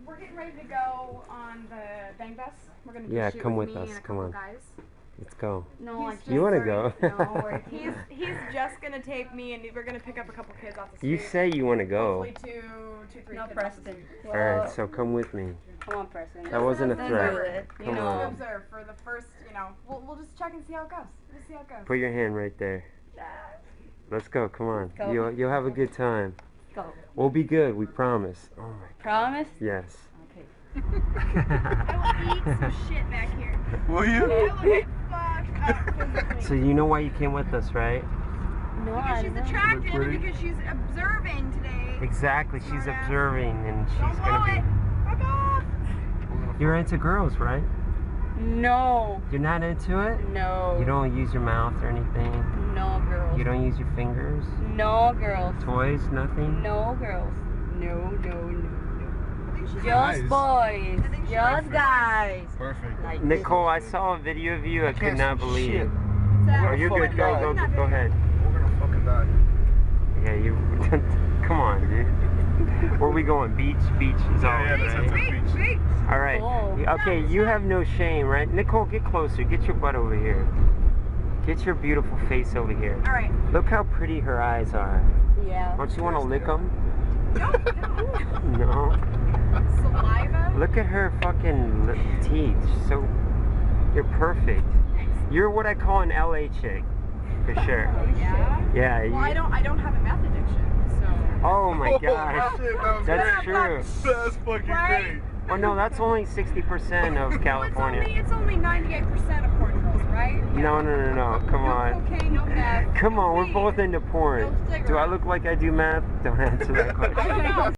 we're getting ready to go on the Bang Bus. We're gonna Yeah, shoot come with with me us. and a Come couple on. guys. Let's go. No, I can't. You want to go? No, He's just gonna take me, and we're gonna pick up a couple kids off the street. You say you want to go. Hopefully three No, kids Preston. All right, so come with me. Come on, Preston. That wasn't a Let's threat. do it. Come You know. on. Observe for the first, we'll just check and see how it goes. We'll see how it goes. Put your hand right there. Let's go. Come on. Go. You'll have a good time. Go. We'll be good. We promise. Oh my. Promise? Yes. Okay. I will eat some shit back here. Will you? I will get fucked up. So you know why you came with us, right? No, Because she's attractive pretty. and because she's observing today. Exactly. She's Smartass. observing, and she's Don't blow it. gonna Fuck off. be. You're into girls, right? No. You're not into it. No. You don't use your mouth or anything. No girls. You don't use your fingers. No girls. Toys. Nothing. No girls. No. I think she's Just Nice. boys. I think she's Just perfect. guys. Perfect. Like Nicole, I saw a video of you. I could not believe it. What's Oh, you're good. Go ahead. We're gonna fucking die. Yeah, you. Come on, dude. Where we going? Beach is all Yeah, right. that's a beach. Wait. All right. Oh. Okay, you have no shame, right? Nicole, get closer. Get your butt over here. Get your beautiful face over here. All right. Look how pretty her eyes are. Yeah. Don't you want to lick them? No. No. Saliva. Look at her fucking teeth. So, you're perfect. You're what I call an LA chick, for sure. Yeah. Yeah. Well, I don't have a meth addiction, so. Oh my gosh. Shit, that was That's great. true. That's fucking Right? great. Well, no, that's only 60% of California. It's only 98% of porn girls, right? No. Come No on. cocaine, no meth. Come no on, we're weed. both into porn. No cigarettes. Do I look like I do math? Don't answer that question. I don't know.